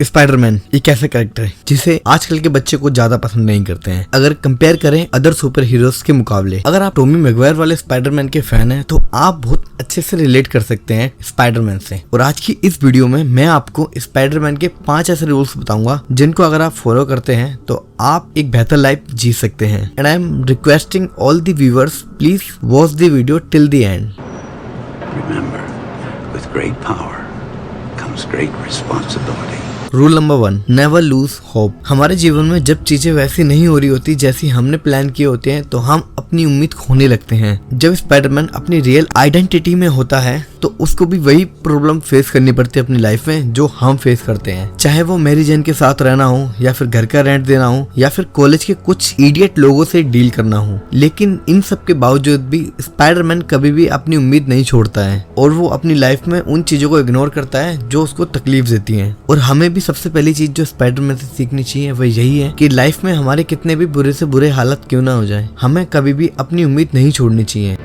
Spiderman एक ऐसा character है जिसे आजकल के बच्चे को ज्यादा पसंद नहीं करते हैं अगर कंपेयर करें अदर सुपर हीरोज के मुकाबले। अगर आप टॉमी मैगवायर वाले स्पाइडरमैन के फैन हैं तो आप बहुत अच्छे से रिलेट कर सकते हैं स्पाइडरमैन से। और आज की इस वीडियो में मैं आपको स्पाइडरमैन के 5 ऐसे रूल्स बताऊंगा जिनको अगर आप फॉलो करते हैं तो आप एक बेहतर लाइफ जी सकते हैं। And I am requesting all the viewers, please watch the video till the end. Remember, with great power comes great responsibility. Rule number 1, never lose hope. हमारे जीवन में जब चीजें वैसी नहीं हो रही होती जैसी हमने प्लान किए होते हैं तो हम अपनी उम्मीद खोने लगते हैं। जब स्पाइडरमैन अपनी रियल आइडेंटिटी में होता है तो उसको भी वही प्रॉब्लम फेस करनी पड़ती है अपनी लाइफ में जो हम फेस करते हैं, चाहे वो मैरी जेन के साथ रहना हो या फिर घर का रेंट देना हो या फिर कॉलेज के कुछ इडियट लोगों से डील करना हो। लेकिन इन सब के बावजूद भी स्पाइडरमैन कभी भी अपनी उम्मीद नहीं छोड़ता है और वो अपनी लाइफ में उन चीजों को इग्नोर करता है जो उसको तकलीफ देती हैं। और हमें भी सबसे पहली चीज जो स्पाइडरमैन से सीखनी चाहिए वह यही है कि लाइफ में हमारे कितने भी बुरे से बुरे हालत क्यों ना हो जाए, हमें कभी भी अपनी उम्मीद नहीं छोड़नी चाहिए।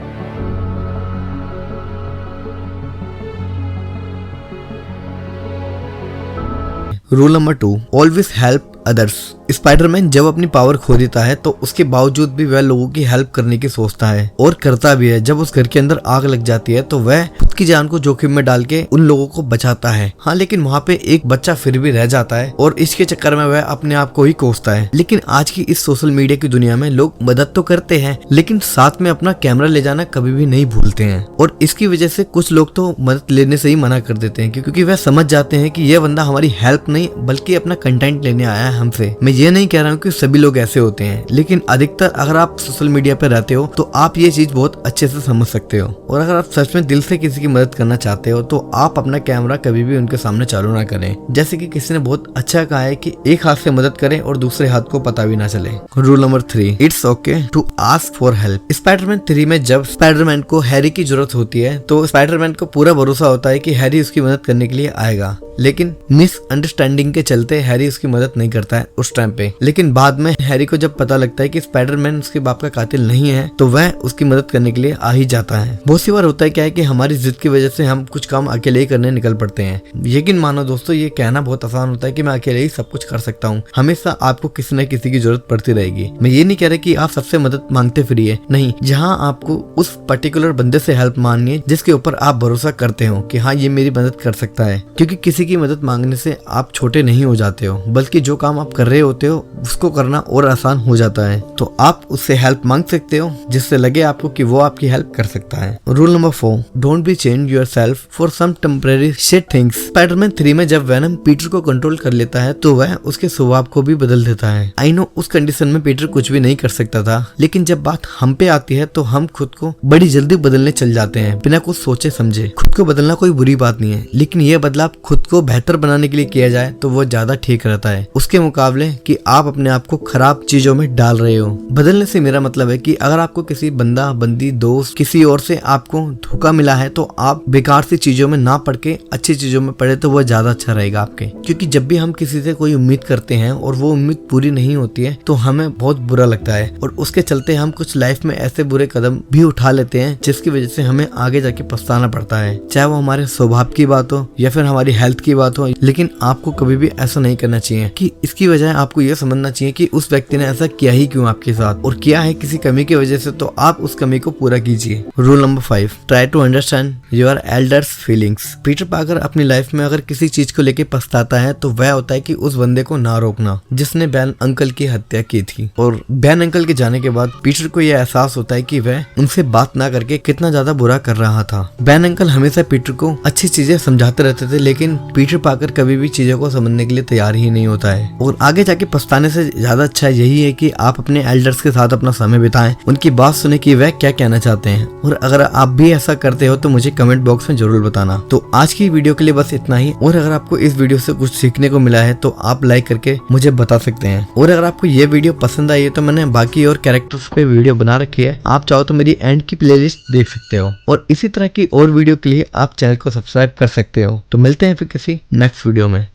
Rule number 2, always help others. Spiderman जब अपनी पावर खो देता है तो उसके बावजूद भी वह लोगों की हेल्प करने की सोचता है और करता भी है। जब उस घर के अंदर आग लग जाती है तो वह खुद की जान को जोखिम में डाल के उन लोगों को बचाता है। हाँ, लेकिन वहाँ पे एक बच्चा फिर भी रह जाता है और इसके चक्कर में वह अपने आप को ही कोसता है। लेकिन आज की इस सोशल मीडिया की दुनिया में लोग मदद तो करते हैं लेकिन साथ में अपना कैमरा ले जाना कभी भी नहीं भूलते हैं। और इसकी वजह से कुछ लोग तो मदद लेने से ही मना कर देते हैं क्योंकि वह समझ जाते हैं कि यह बंदा हमारी हेल्प नहीं बल्कि अपना कंटेंट लेने आया है हमसे। मैं ये नहीं कह रहा हूँ कि सभी लोग ऐसे होते हैं, लेकिन अधिकतर अगर आप सोशल मीडिया पे रहते हो तो आप ये चीज बहुत अच्छे से समझ सकते हो। और अगर आप सच में दिल से किसी की मदद करना चाहते हो तो आप अपना कैमरा कभी भी उनके सामने चालू ना करें। जैसे कि किसी ने बहुत अच्छा कहा है कि एक हाथ से मदद करें और दूसरे हाथ को पता भी ना चले। Rule number 3, it's okay to ask for help. Spiderman 3 में जब स्पाइडरमैन को हैरी की जरूरत होती है तो स्पाइडरमैन को पूरा भरोसा होता है कि हैरी उसकी मदद करने के लिए आएगा, लेकिन मिसअंडरस्टैंडिंग के चलते हैरी उसकी मदद नहीं करता है उस टाइम पे। लेकिन बाद में हैरी को जब पता लगता है कि स्पाइडरमैन उसके बाप का कातिल नहीं है तो वह उसकी मदद करने के लिए आ ही जाता है। बहुत सी बार होता है क्या है कि हमारी जिद की वजह से हम कुछ काम अकेले ही करने निकल पड़ते हैं। यकीन मानो दोस्तों, ये कहना बहुत आसान होता है कि मैं अकेले ही सब कुछ कर सकता हूँ। हमेशा आपको किसी न किसी की जरूरत पड़ती रहेगी। मैं ये नहीं कह रहा कि आप सबसे मदद मांगते फिरिए, नहीं, जहाँ आपको उस पर्टिकुलर बंदे से हेल्प मांगनी है जिसके ऊपर आप भरोसा करते हो कि हाँ ये मेरी मदद कर सकता है। क्योंकि किसी की मदद मांगने से आप छोटे नहीं हो जाते हो, बल्कि जो काम आप कर रहे होते हो उसको करना और आसान हो जाता है। तो आप उससे हेल्प मांग सकते हो जिससे लगे आपको कि वो आपकी हेल्प कर सकता है। Rule number 4, don't be change yourself for some temporary shit things. Spiderman 3 में जब वेनम पीटर को कंट्रोल कर लेता है तो वह उसके स्वभाव को भी बदल देता है। आई नो उस कंडीशन में पीटर कुछ भी नहीं कर सकता था, लेकिन जब बात हम पे आती है तो हम खुद को बड़ी जल्दी बदलने चल जाते हैं बिना कुछ सोचे समझे। खुद को बदलना कोई बुरी बात नहीं है, लेकिन यह बदलाव खुद को बेहतर बनाने के लिए किया जाए तो वो ज्यादा ठीक रहता है उसके मुकाबले कि आप अपने आप को खराब चीजों में डाल रहे हो। बदलने से मेरा मतलब है कि अगर आपको किसी बंदा बंदी दोस्त किसी और से आपको धोखा मिला है तो आप बेकार सी चीजों में ना पड़ के अच्छी चीजों में पड़े तो वो ज्यादा अच्छा रहेगा आपके। क्योंकि जब भी हम किसी से कोई उम्मीद करते हैं और वो उम्मीद पूरी नहीं होती है तो हमें बहुत बुरा लगता है और उसके चलते हम कुछ लाइफ में ऐसे बुरे कदम भी उठा लेते हैं जिसकी वजह से हमें आगे जाके पछताना पड़ता है, चाहे वो हमारे स्वभाव की बात हो या फिर हमारी हेल्थ की बात हो। लेकिन आपको कभी भी ऐसा नहीं करना चाहिए कि इसकी वजह आपको यह समझना चाहिए कि उस व्यक्ति ने ऐसा किया ही क्यों आपके साथ, और किया है किसी कमी की वजह से तो आप उस कमी को पूरा कीजिए। Rule number 5, try to understand your elders feelings. Peter Parker अपनी लाइफ में अगर किसी चीज को लेके पछताता है तो वह होता है कि उस बंदे को ना रोकना जिसने बैन अंकल की हत्या की थी। और बैन अंकल के जाने के बाद पीटर को यह एहसास होता है कि वह उनसे बात ना करके कितना ज्यादा बुरा कर रहा था। बैन अंकल हमेशा पीटर को अच्छी चीजें समझाते रहते थे, लेकिन पीटर पार्कर कभी भी चीजों को समझने के लिए तैयार ही नहीं होता है। और आगे जाके पछताने से ज्यादा अच्छा यही है कि आप अपने एल्डर्स के साथ अपना समय बिताएं, उनकी बात सुने कि वह क्या कहना चाहते हैं। और अगर आप भी ऐसा करते हो तो मुझे कमेंट बॉक्स में जरूर बताना। तो आज की वीडियो के लिए बस इतना ही। और अगर आपको इस वीडियो से कुछ सीखने को मिला है तो आप लाइक करके मुझे बता सकते हैं। और अगर आपको ये वीडियो पसंद आई है तो मैंने बाकी और कैरेक्टर्स पे वीडियो बना रखी है, आप चाहो तो मेरी एंड की प्लेलिस्ट देख सकते हो। और इसी तरह की और वीडियो के लिए आप चैनल को सब्सक्राइब कर सकते हो। तो मिलते हैं फिर किसी नेक्स्ट वीडियो में।